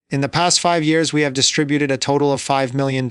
In the past 5 years, we have distributed a total of $5 million.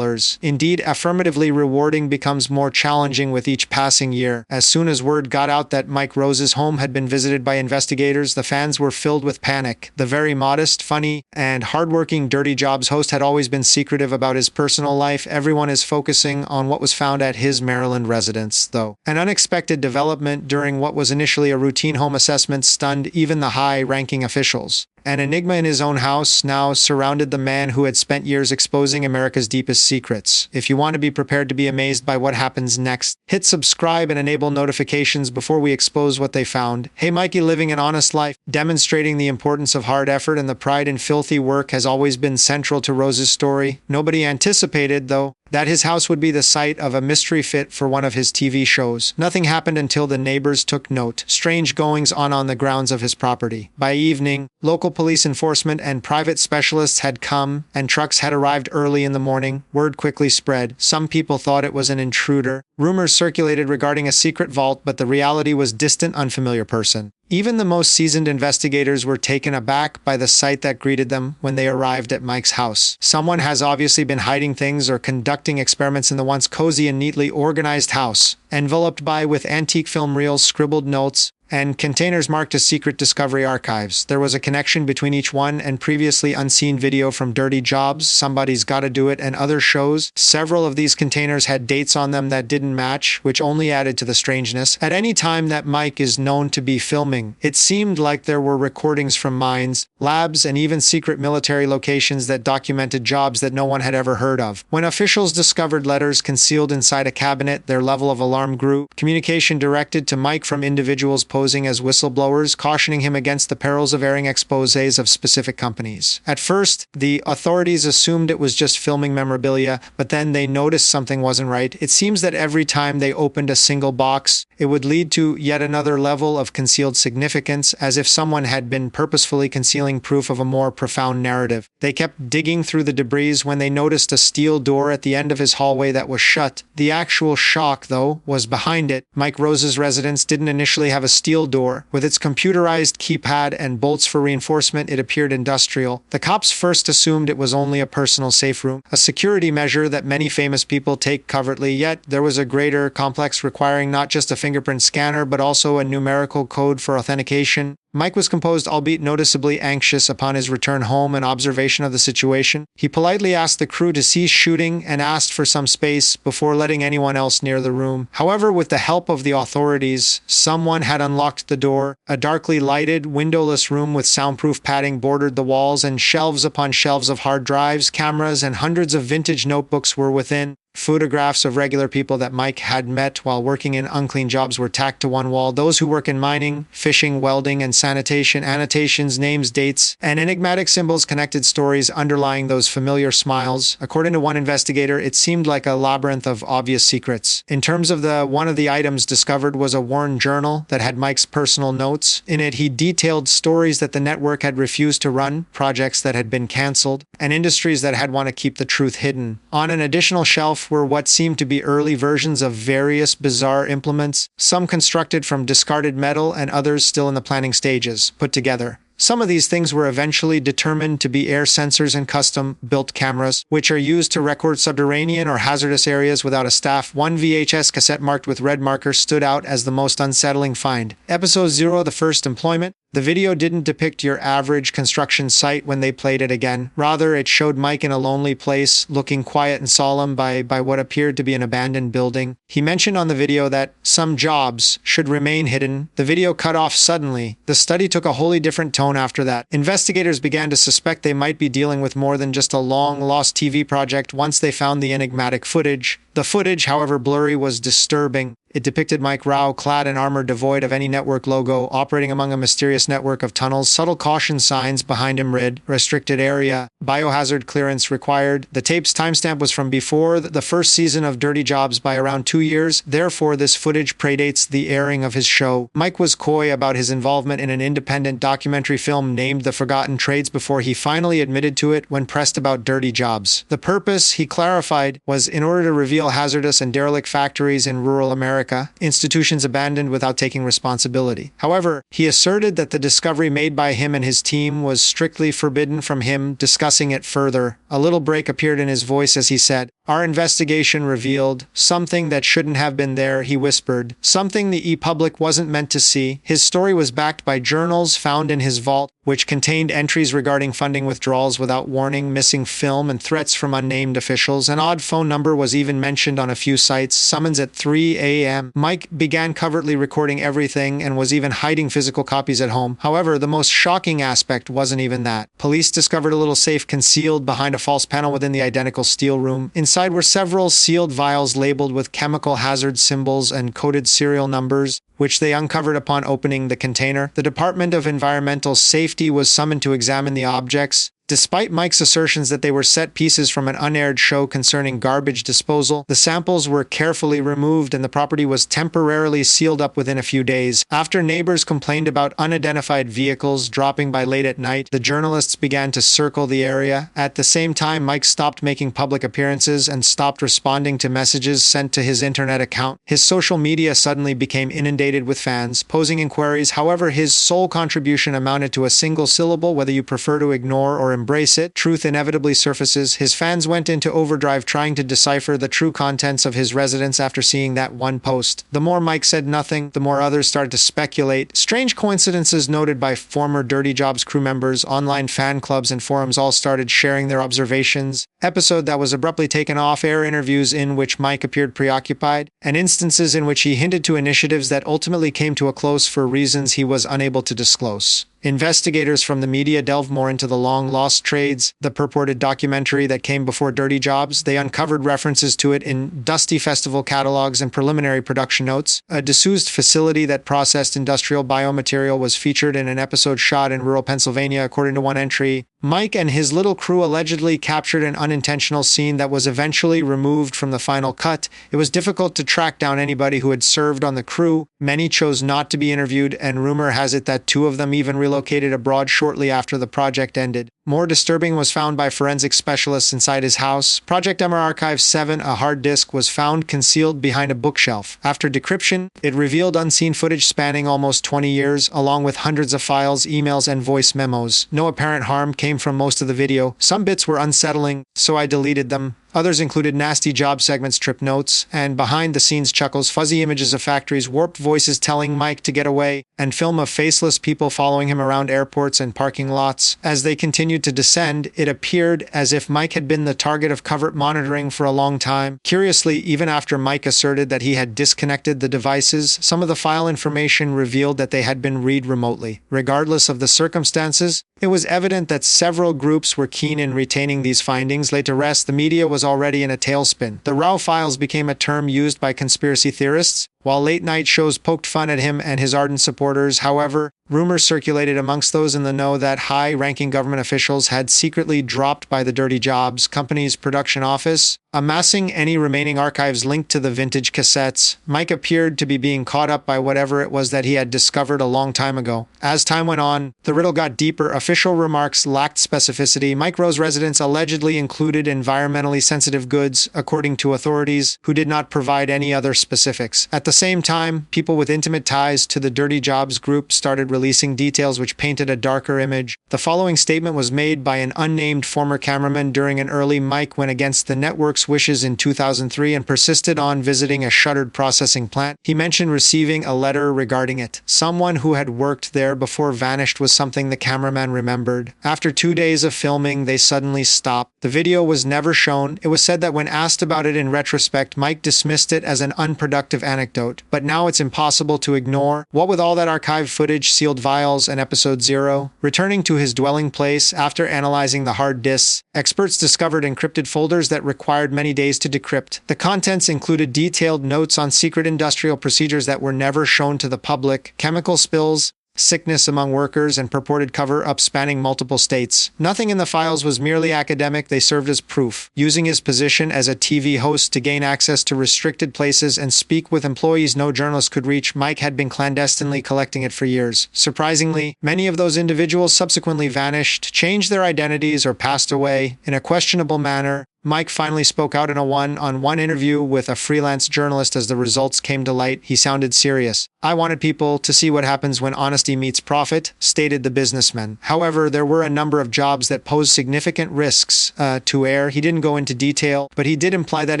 Indeed, affirmatively rewarding becomes more challenging with each passing year. As soon as word got out that Mike Rose's home had been visited by investigators, the fans were filled with panic. The very modest, funny, and hardworking Dirty Jobs host had always been secretive about his personal life. Everyone is focusing on what was found at his Maryland residence, though. An unexpected development during what was initially a routine home assessment stunned even the high-ranking officials. An enigma in his own house now surrounded the man who had spent years exposing America's deepest secrets. If you want to be prepared to be amazed by what happens next, hit subscribe and enable notifications before we expose what they found. Hey Mikey, living an honest life, demonstrating the importance of hard effort and the pride in filthy work has always been central to Rose's story. Nobody anticipated, though, that his house would be the site of a mystery fit for one of his TV shows. Nothing happened until the neighbors took note. Strange goings on the grounds of his property. By evening, local police enforcement and private specialists had come, and trucks had arrived early in the morning. Word quickly spread. Some people thought it was an intruder. Rumors circulated regarding a secret vault, but the reality was distant, unfamiliar person. Even the most seasoned investigators were taken aback by the sight that greeted them when they arrived at Mike's house. Someone has obviously been hiding things or conducting experiments in the once cozy and neatly organized house, enveloped with antique film reels, scribbled notes, and containers marked as secret discovery archives. There was a connection between each one and previously unseen video from Dirty Jobs, Somebody's Gotta Do It, and other shows. Several of these containers had dates on them that didn't match, which only added to the strangeness. At any time that Mike is known to be filming, it seemed like there were recordings from mines, labs, and even secret military locations that documented jobs that no one had ever heard of. When officials discovered letters concealed inside a cabinet, their level of alarm grew. Communication directed to Mike from individuals posing as whistleblowers, cautioning him against the perils of airing exposés of specific companies. At first, the authorities assumed it was just filming memorabilia, but then they noticed something wasn't right. It seems that every time they opened a single box, it would lead to yet another level of concealed significance, as if someone had been purposefully concealing proof of a more profound narrative. They kept digging through the debris when they noticed a steel door at the end of his hallway that was shut. The actual shock, though, was behind it. Mike Rose's residence didn't initially have a steel door. With its computerized keypad and bolts for reinforcement, it appeared industrial. The cops first assumed it was only a personal safe room, a security measure that many famous people take covertly, yet there was a greater complex requiring not just a fingerprint scanner but also a numerical code for authentication. Mike was composed, albeit noticeably anxious, upon his return home and observation of the situation. He politely asked the crew to cease shooting and asked for some space before letting anyone else near the room. However, with the help of the authorities, someone had unlocked the door. A darkly lighted, windowless room with soundproof padding bordered the walls, and shelves upon shelves of hard drives, cameras, and hundreds of vintage notebooks were within. Photographs of regular people that Mike had met while working in unclean jobs were tacked to one wall. Those who work in mining, fishing, welding, and sanitation, annotations, names, dates, and enigmatic symbols connected stories underlying those familiar smiles. According to one investigator, it seemed like a labyrinth of obvious secrets. In terms of one of the items discovered was a worn journal that had Mike's personal notes. In it, he detailed stories that the network had refused to run, projects that had been canceled, and industries that had wanted to keep the truth hidden. On an additional shelf were what seemed to be early versions of various bizarre implements, some constructed from discarded metal and others still in the planning stages, put together. Some of these things were eventually determined to be air sensors and custom-built cameras, which are used to record subterranean or hazardous areas without a staff. One VHS cassette marked with red markers stood out as the most unsettling find. Episode 0, The First Employment. The video didn't depict your average construction site when they played it again. Rather, it showed Mike in a lonely place, looking quiet and solemn by what appeared to be an abandoned building. He mentioned on the video that some jobs should remain hidden. The video cut off suddenly. The study took a wholly different tone after that. Investigators began to suspect they might be dealing with more than just a long-lost TV project once they found the enigmatic footage. The footage, however blurry, was disturbing. It depicted Mike Rowe clad in armor devoid of any network logo, operating among a mysterious network of tunnels, subtle caution signs behind him read, restricted area, biohazard clearance required. The tape's timestamp was from before the first season of Dirty Jobs by around 2 years, therefore this footage predates the airing of his show. Mike was coy about his involvement in an independent documentary film named The Forgotten Trades before he finally admitted to it when pressed about Dirty Jobs. The purpose, he clarified, was in order to reveal hazardous and derelict factories in rural America America, institutions abandoned without taking responsibility. However, he asserted that the discovery made by him and his team was strictly forbidden from him discussing it further. A little break appeared in his voice as he said, "Our investigation revealed something that shouldn't have been there," he whispered, "something the e-public wasn't meant to see." His story was backed by journals found in his vault, which contained entries regarding funding withdrawals without warning, missing film, and threats from unnamed officials. An odd phone number was even mentioned on a few sites, summons at 3 a.m. Mike began covertly recording everything and was even hiding physical copies at home. However, the most shocking aspect wasn't even that. Police discovered a little safe concealed behind a false panel within the identical steel room. Inside were several sealed vials labeled with chemical hazard symbols and coded serial numbers, which they uncovered upon opening the container. The Department of Environmental Safety was summoned to examine the objects. Despite Mike's assertions that they were set pieces from an unaired show concerning garbage disposal, the samples were carefully removed and the property was temporarily sealed up within a few days. After neighbors complained about unidentified vehicles dropping by late at night, the journalists began to circle the area. At the same time, Mike stopped making public appearances and stopped responding to messages sent to his internet account. His social media suddenly became inundated with fans, posing inquiries. However, his sole contribution amounted to a single syllable, whether you prefer to ignore or embrace it. Truth inevitably surfaces. His fans went into overdrive trying to decipher the true contents of his residence after seeing that one post. The more Mike said nothing, the more others started to speculate. Strange coincidences noted by former Dirty Jobs crew members, online fan clubs, and forums all started sharing their observations. Episode that was abruptly taken off air, interviews in which Mike appeared preoccupied, and instances in which he hinted to initiatives that ultimately came to a close for reasons he was unable to disclose. Investigators from the media delved more into the long-lost trades, the purported documentary that came before Dirty Jobs. They uncovered references to it in dusty festival catalogs and preliminary production notes. A disused facility that processed industrial biomaterial was featured in an episode shot in rural Pennsylvania, according to one entry. Mike and his little crew allegedly captured an unintentional scene that was eventually removed from the final cut. It was difficult to track down anybody who had served on the crew. Many chose not to be interviewed, and rumor has it that two of them even relocated abroad shortly after the project ended. More disturbing was found by forensic specialists inside his house. Project MR Archive 7, a hard disk, was found concealed behind a bookshelf. After decryption, it revealed unseen footage spanning almost 20 years, along with hundreds of files, emails, and voice memos. No apparent harm came from most of the video. Some bits were unsettling, so I deleted them. Others included nasty job segments, trip notes, and behind-the-scenes chuckles, fuzzy images of factories, warped voices telling Mike to get away, and film of faceless people following him around airports and parking lots. As they continued to descend, it appeared as if Mike had been the target of covert monitoring for a long time. Curiously, even after Mike asserted that he had disconnected the devices, some of the file information revealed that they had been read remotely. Regardless of the circumstances, it was evident that several groups were keen in retaining these findings. Laid to rest, the media was already in a tailspin. The Rowe files became a term used by conspiracy theorists, while late-night shows poked fun at him and his ardent supporters. However, rumors circulated amongst those in the know that high-ranking government officials had secretly dropped by the Dirty Jobs company's production office, amassing any remaining archives linked to the vintage cassettes. Mike appeared to be being caught up by whatever it was that he had discovered a long time ago. As time went on, the riddle got deeper. Official remarks lacked specificity. Mike Rowe's residence allegedly included environmentally sensitive goods, according to authorities, who did not provide any other specifics. At the same time, people with intimate ties to the Dirty Jobs group started releasing details which painted a darker image. The following statement was made by an unnamed former cameraman during an early Mike went against the network's wishes in 2003 and persisted on visiting a shuttered processing plant. He mentioned receiving a letter regarding it. Someone who had worked there before vanished was something the cameraman remembered. After 2 days of filming, they suddenly stopped. The video was never shown. It was said that when asked about it in retrospect, Mike dismissed it as an unproductive anecdote. But now it's impossible to ignore. What with all that archived footage, sealed vials, and episode 0? Returning to his dwelling place after analyzing the hard disks, experts discovered encrypted folders that required many days to decrypt. The contents included detailed notes on secret industrial procedures that were never shown to the public, chemical spills, sickness among workers, and purported cover-up spanning multiple states. Nothing in the files was merely academic, they served as proof. Using his position as a TV host to gain access to restricted places and speak with employees no journalist could reach, Mike had been clandestinely collecting it for years. Surprisingly, many of those individuals subsequently vanished, changed their identities, or passed away in a questionable manner. Mike finally spoke out in a one-on-one interview with a freelance journalist as the results came to light. He sounded serious. "I wanted people to see what happens when honesty meets profit," stated the businessman. However, there were a number of jobs that posed significant risks to air. He didn't go into detail, but he did imply that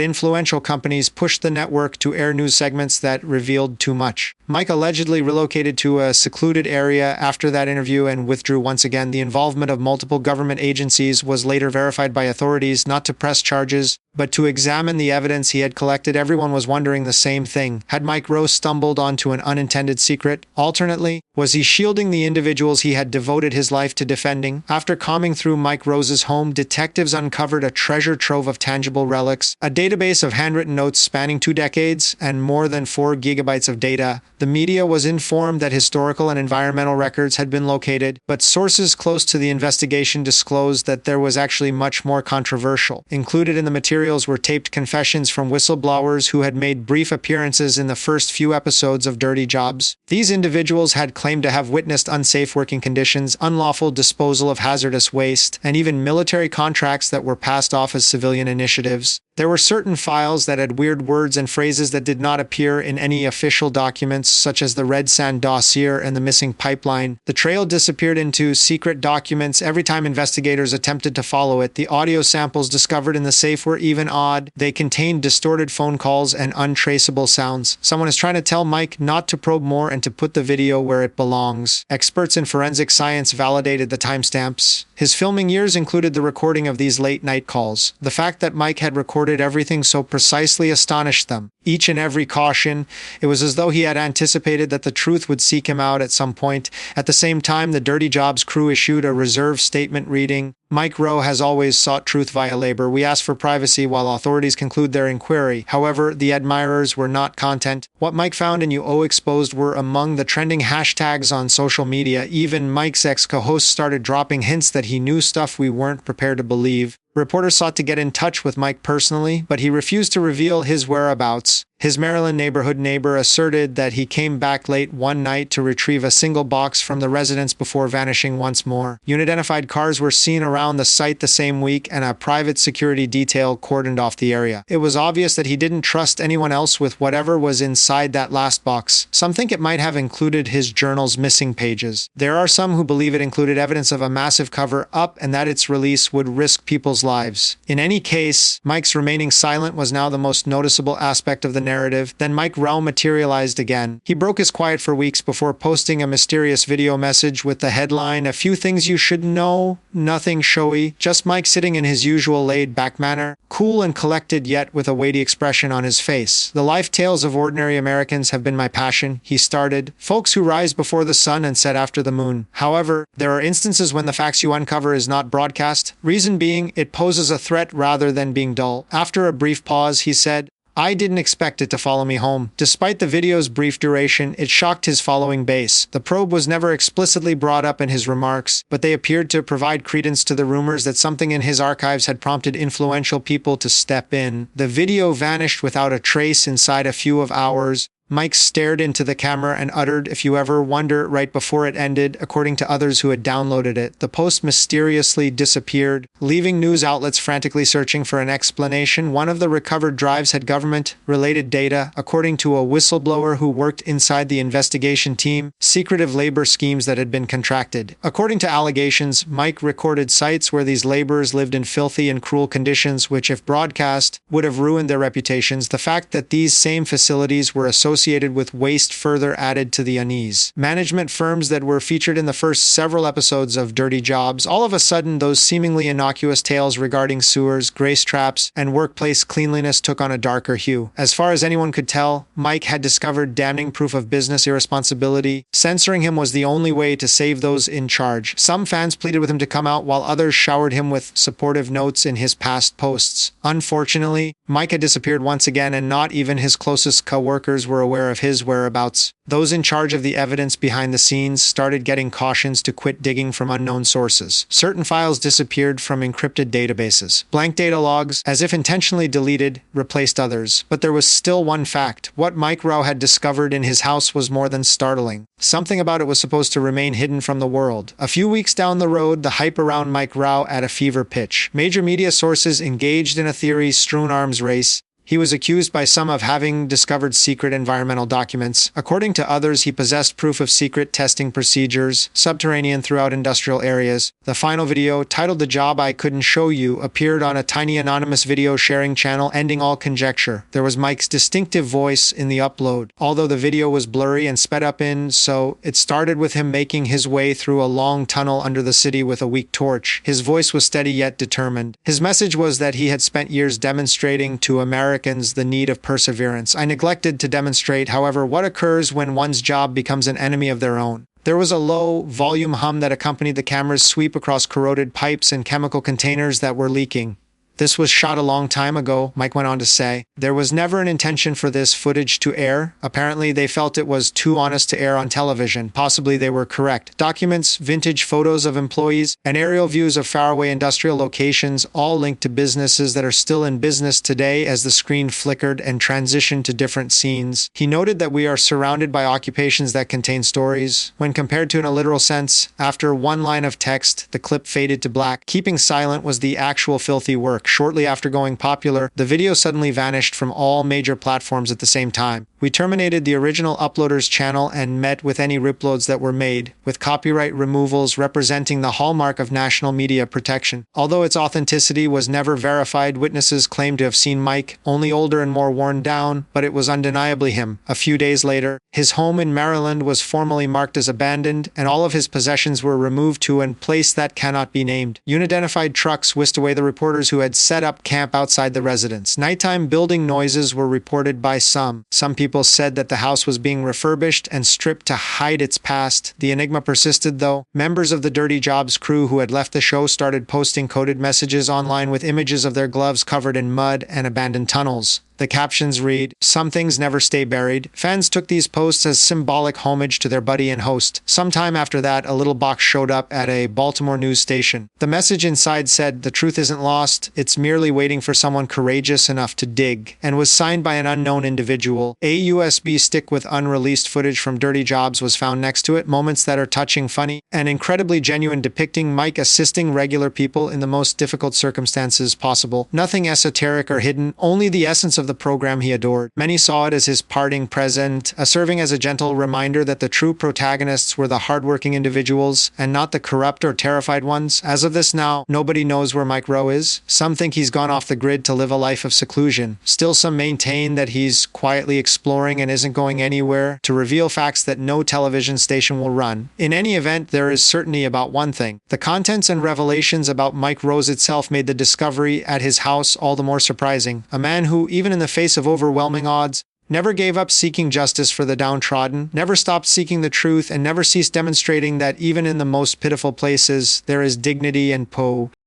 influential companies pushed the network to air news segments that revealed too much. Mike allegedly relocated to a secluded area after that interview and withdrew once again. The involvement of multiple government agencies was later verified by authorities, not to press charges, but to examine the evidence he had collected. Everyone was wondering the same thing. Had Mike Rowe stumbled onto an unintended secret? Alternately, was he shielding the individuals he had devoted his life to defending? After combing through Mike Rowe's home, detectives uncovered a treasure trove of tangible relics, a database of handwritten notes spanning 2 decades, and more than 4 gigabytes of data. The media was informed that historical and environmental records had been located, but sources close to the investigation disclosed that there was actually much more controversial. Included in the materials were taped confessions from whistleblowers who had made brief appearances in the first few episodes of Dirty Jobs. These individuals had claimed to have witnessed unsafe working conditions, unlawful disposal of hazardous waste, and even military contracts that were passed off as civilian initiatives. There were certain files that had weird words and phrases that did not appear in any official documents, such as the Red Sand dossier and the missing pipeline. The trail disappeared into secret documents every time investigators attempted to follow it. The audio samples discovered in the safe were even odd. They contained distorted phone calls and untraceable sounds. Someone is trying to tell Mike not to probe more and to put the video where it belongs. Experts in forensic science validated the timestamps. His filming years included the recording of these late-night calls. The fact that Mike had recorded everything so precisely astonished them. Each and every caution, it was as though he had anticipated that the truth would seek him out at some point. At the same time, the Dirty Jobs crew issued a reserve statement reading, "Mike Rowe has always sought truth via labor. We ask for privacy while authorities conclude their inquiry. However, the admirers were not content. What Mike found and UO exposed were among the trending hashtags on social media. Even Mike's ex-co-hosts started dropping hints that he knew stuff we weren't prepared to believe." Reporters sought to get in touch with Mike personally, but he refused to reveal his whereabouts. His Maryland neighborhood neighbor asserted that he came back late one night to retrieve a single box from the residence before vanishing once more. Unidentified cars were seen around the site the same week, and a private security detail cordoned off the area. It was obvious that he didn't trust anyone else with whatever was inside that last box. Some think it might have included his journal's missing pages. There are some who believe it included evidence of a massive cover-up and that its release would risk people's lives. In any case, Mike's remaining silent was now the most noticeable aspect of the narrative. Then Mike Rowe materialized again. He broke his quiet for weeks before posting a mysterious video message with the headline, "A few things you should know, nothing showy," just Mike sitting in his usual laid-back manner, cool and collected yet with a weighty expression on his face. "The life tales of ordinary Americans have been my passion," he started. "Folks who rise before the sun and set after the moon. However, there are instances when the facts you uncover is not broadcast. Reason being, it poses a threat rather than being dull." After a brief pause, he said, "I didn't expect it to follow me home." Despite the video's brief duration, it shocked his following base. The probe was never explicitly brought up in his remarks, but they appeared to provide credence to the rumors that something in his archives had prompted influential people to step in. The video vanished without a trace inside a few of hours. Mike stared into the camera and uttered, "If you ever wonder," right before it ended. According to others who had downloaded it, the post mysteriously disappeared, leaving news outlets frantically searching for an explanation. One of the recovered drives had government-related data, according to a whistleblower who worked inside the investigation team, secretive labor schemes that had been contracted. According to allegations, Mike recorded sites where these laborers lived in filthy and cruel conditions, which, if broadcast, would have ruined their reputations. The fact that these same facilities were associated with waste further added to the unease. Management firms that were featured in the first several episodes of Dirty Jobs, all of a sudden those seemingly innocuous tales regarding sewers, grease traps, and workplace cleanliness took on a darker hue. As far as anyone could tell, Mike had discovered damning proof of business irresponsibility. Censoring him was the only way to save those in charge. Some fans pleaded with him to come out, while others showered him with supportive notes in his past posts. Unfortunately, Mike had disappeared once again, and not even his closest co-workers were aware of his whereabouts. Those in charge of the evidence behind the scenes started getting cautions to quit digging from unknown sources. Certain files disappeared from encrypted databases. Blank data logs, as if intentionally deleted, replaced others. But there was still one fact. What Mike Rowe had discovered in his house was more than startling. Something about it was supposed to remain hidden from the world. A few weeks down the road, the hype around Mike Rowe at a fever pitch. Major media sources engaged in a theory-strewn arms race. He was accused by some of having discovered secret environmental documents. According to others, he possessed proof of secret testing procedures, subterranean throughout industrial areas. The final video, titled "The Job I Couldn't Show You," appeared on a tiny anonymous video sharing channel, ending all conjecture. There was Mike's distinctive voice in the upload, although the video was blurry and sped up so it started with him making his way through a long tunnel under the city with a weak torch. His voice was steady yet determined. His message was that he had spent years demonstrating to Americans the need of perseverance. I neglected to demonstrate, however, what occurs when one's job becomes an enemy of their own. There was a low-volume hum that accompanied the camera's sweep across corroded pipes and chemical containers that were leaking. "This was shot a long time ago," Mike went on to say. "There was never an intention for this footage to air. Apparently, they felt it was too honest to air on television. Possibly they were correct. Documents, vintage photos of employees, and aerial views of faraway industrial locations, all linked to businesses that are still in business today." As the screen flickered and transitioned to different scenes, he noted that we are surrounded by occupations that contain stories. When compared to in a literal sense, after one line of text, the clip faded to black. Keeping silent was the actual filthy work. Shortly after going popular, the video suddenly vanished from all major platforms at the same time. We terminated the original uploader's channel and met with any uploads that were made, with copyright removals representing the hallmark of national media protection. Although its authenticity was never verified, witnesses claimed to have seen Mike, only older and more worn down, but it was undeniably him. A few days later, his home in Maryland was formally marked as abandoned, and all of his possessions were removed to a place that cannot be named. Unidentified trucks whisked away the reporters who had set up camp outside the residence. Nighttime building noises were reported by some. Some people said that the house was being refurbished and stripped to hide its past. The enigma persisted, though. Members of the Dirty Jobs crew who had left the show started posting coded messages online with images of their gloves covered in mud and abandoned tunnels. The captions read, "Some things never stay buried." Fans took these posts as symbolic homage to their buddy and host. Sometime after that, a little box showed up at a Baltimore news station. The message inside said, "The truth isn't lost, it's merely waiting for someone courageous enough to dig," and was signed by an unknown individual. A USB stick with unreleased footage from Dirty Jobs was found next to it, moments that are touching, funny, and incredibly genuine, depicting Mike assisting regular people in the most difficult circumstances possible. Nothing esoteric or hidden, only the essence of the program he adored. Many saw it as his parting present, serving as a gentle reminder that the true protagonists were the hardworking individuals and not the corrupt or terrified ones. As of this now, nobody knows where Mike Rowe is. Some think he's gone off the grid to live a life of seclusion. Still, some maintain that he's quietly exploring and isn't going anywhere to reveal facts that no television station will run. In any event, there is certainty about one thing. The contents and revelations about Mike Rowe itself made the discovery at his house all the more surprising. A man who, even in the face of overwhelming odds, never gave up seeking justice for the downtrodden, never stopped seeking the truth, and never ceased demonstrating that even in the most pitiful places, there is dignity and